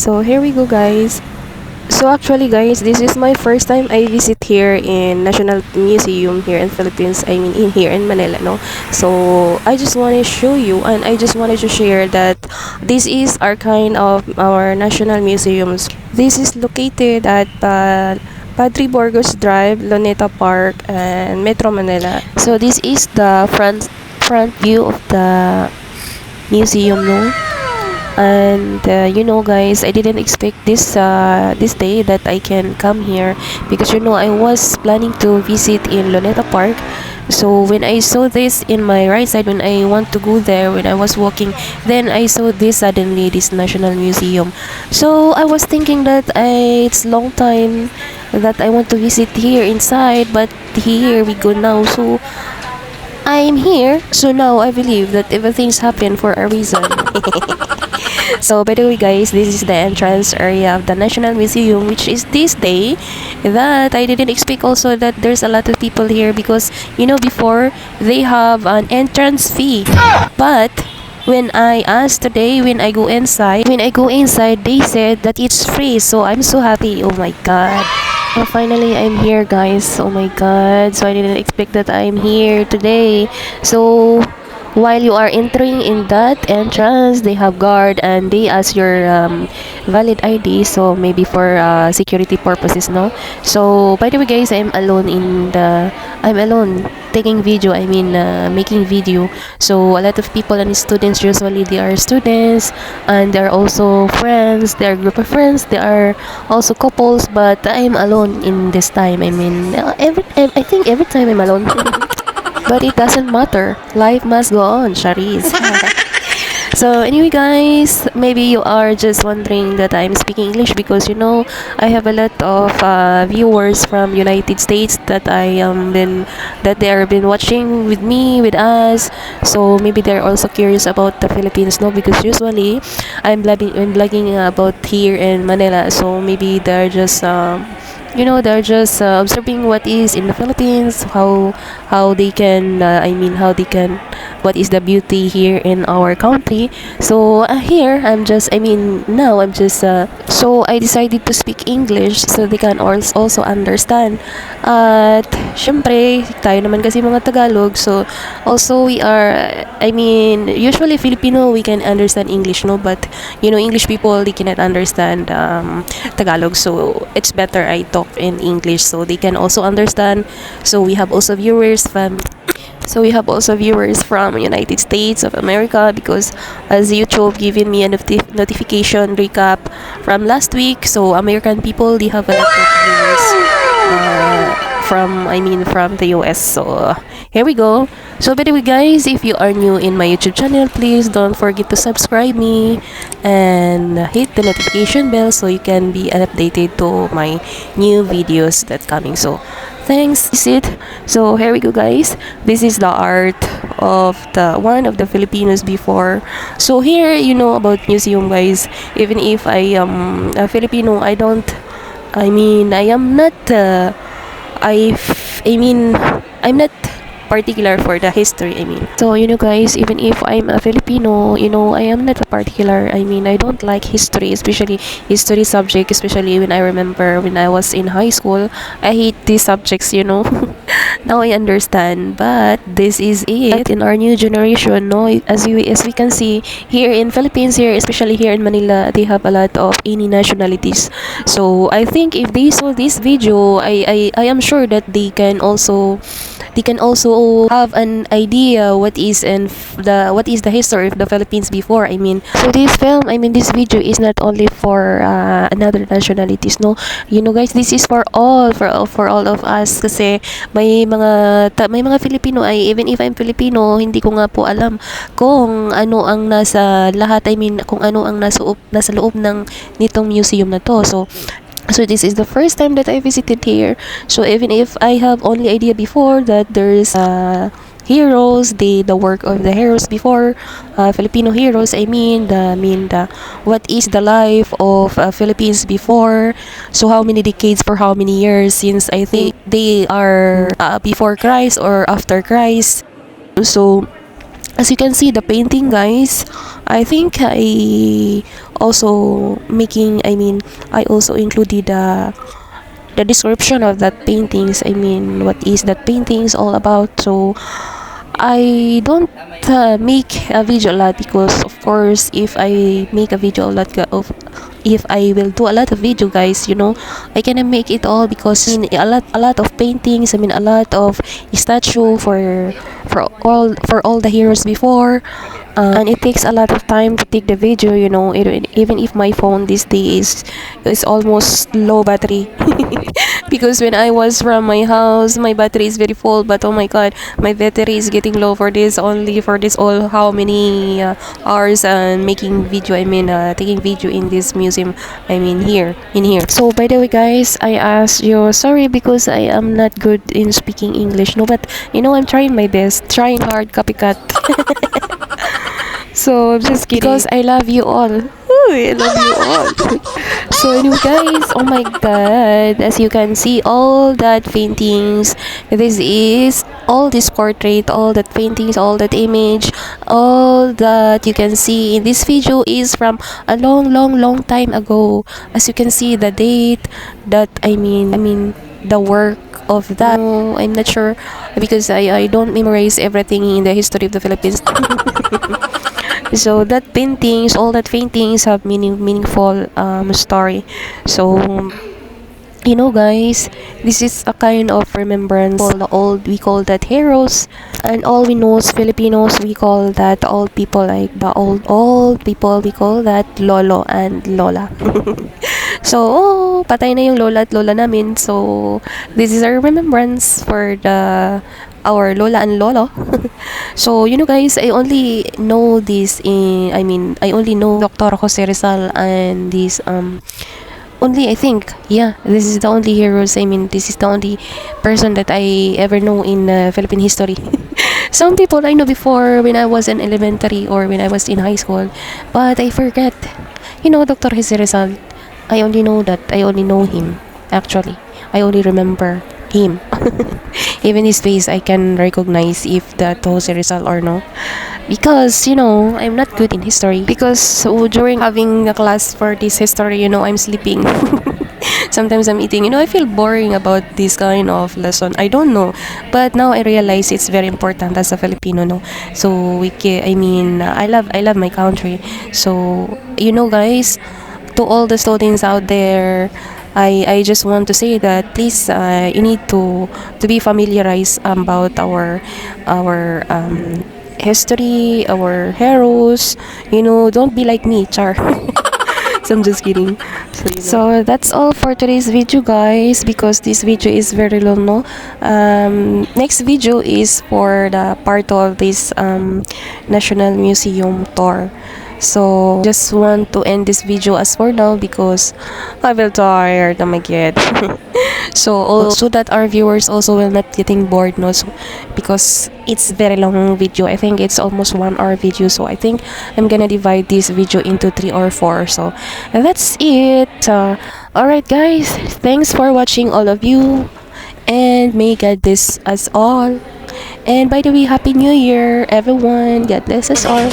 So here we go, guys. So actually, guys, this is my first time I visit here in National Museum here in Philippines. I mean, in here in Manila, no. So I just want to show you, and I just wanted to share that this is our kind of our national museums. This is located at Padre Burgos Drive, Luneta Park, and Metro Manila. So this is the front view of the museum, no. And guys, I didn't expect this day that I can come here, because I was planning to visit in Luneta Park. So when I saw this in my right side, when I want to go there, when I was walking, then I saw this suddenly, this National Museum. So I was thinking that it's long time that I want to visit here inside, but here we go now. So I'm here. So now I believe that everything's happened for a reason. So by the way, guys, this is the entrance area of the National Museum, which is this day that I didn't expect also that there's a lot of people here, because before they have an entrance fee. But when I asked today, when I go inside, they said that it's free. So I'm so happy. Oh my god. Oh, finally I'm here, guys. Oh my god. So I didn't expect that I'm here today. So while you are entering in that entrance, they have guard and they ask your valid ID, so maybe for security purposes, no. So by the way, guys, I'm alone taking video, I mean making video. So a lot of people and students, usually they are students, and they're also friends, they're a group of friends, they are also couples, but I'm alone in this time. I mean, I think every time I'm alone. But it doesn't matter. Life must go on, Charis. So anyway, guys, maybe you are just wondering that I'm speaking English, because I have a lot of viewers from United States that they have been watching with me, with us. So maybe they're also curious about the Philippines, no? Because usually I'm blogging about here in Manila. So maybe they're just observing what is in the Philippines, how they can what is the beauty here in our country. So here now I'm just so I decided to speak English so they can also understand. At syempre tayo naman kasi mga Tagalog, so also we are, usually Filipino, we can understand English, no, but English people, they cannot understand Tagalog. So it's better I talk in English so they can also understand. So we have also viewers from United States of America, because as YouTube given me a notification recap from last week, so American people, they have a lot of viewers from the US. So here we go. So by the way, guys, if you are new in my YouTube channel, please don't forget to subscribe me and hit the notification bell so you can be updated to my new videos that coming. So thanks. This is it. So here we go, guys. This is the art of the one of the Filipinos before. So here, about museum, guys. Even if I am a Filipino, I am not I'm not particular for the history. So guys, even if I'm a Filipino, I am not a particular, I don't like history, especially history subject, especially when I remember when I was in high school, I hate these subjects. Now I understand, but this is it in our new generation, no. As we can see here in Philippines, here especially here in Manila, they have a lot of any nationalities. So I think if they saw this video, I am sure that they can also have an idea what is the history of the Philippines before. So this video is not only for another nationalities, no. Guys, this is for all of us, kasi may mga Filipino, even if I'm Filipino, hindi ko nga po alam kung ano ang nasa lahat, kung ano ang nasa loob ng nitong museum na to. So this is the first time that I visited here. So even if I have only idea before that there's heroes, the work of the heroes before, Filipino heroes, what is the life of Philippines before. So how many decades, for how many years, since I think they are before Christ or after Christ. So As you can see the painting, guys, I think I also making I mean I also included the description of that paintings. I mean, what is that paintings all about? So I don't make a video a lot, because of course if I make a video a lot of if I will do a lot of video, guys, I cannot make it all, because a lot of paintings, I mean a lot of statue for all the heroes before, and it takes a lot of time to take the video, even if my phone this day is almost low battery. Because when I was from my house, my battery is very full, but oh my god, my battery is getting low for this, only for this all how many hours and making video, I mean taking video in this museum, I mean here in here. So by the way, guys, I asked you sorry because I am not good in speaking English, no, but I'm trying my best, trying hard, copycat. So I'm just kidding, because I love you all. Ooh, I love you all. So anyway, guys, oh my god, as you can see all that paintings, this is all this portrait, all that paintings, all that image, all that you can see in this video is from a long long long time ago. As you can see the date, that I mean the work of that. No, I'm not sure, because I don't memorize everything in the history of the Philippines. So that paintings, all that paintings have meaningful story. So guys, this is a kind of remembrance. All the old, we call that heroes, and all we know as Filipinos, we call that old people, like the old people, we call that lolo and lola. So patay na yung lola at lola namin, so this is our remembrance for our lola and lolo. So guys, I only know this in I only know Dr. Jose Rizal, and this only, I think, yeah, this is the only heroes, this is the only person that I ever know in Philippine history. Some people I know before when I was in elementary or when I was in high school, but I forget. Dr. Jose Rizal, I only know that, I only know him, actually. I only remember him. Even his face, I can recognize if that Jose Rizal or no. Because, I'm not good in history. Because during having a class for this history, I'm sleeping. Sometimes I'm eating. I feel boring about this kind of lesson. I don't know. But now I realize it's very important as a Filipino, no? So, I love my country. So, guys, to all the students out there, I just want to say that please, you need to be familiarized about our history, our heroes. Don't be like me, char. So I'm just kidding. So that's all for today's video, guys, because this video is very long, no? Next video is for the part of this National Museum tour. So just want to end this video as for now, because I will tired, oh my god. So also that our viewers also will not getting bored, no? So, because it's very long video, I think it's almost 1 hour video, so I think I'm gonna divide this video into 3 or 4. So that's it. Alright, guys, thanks for watching, all of you, and may God bless us all. And by the way, Happy New Year, everyone. God bless us all.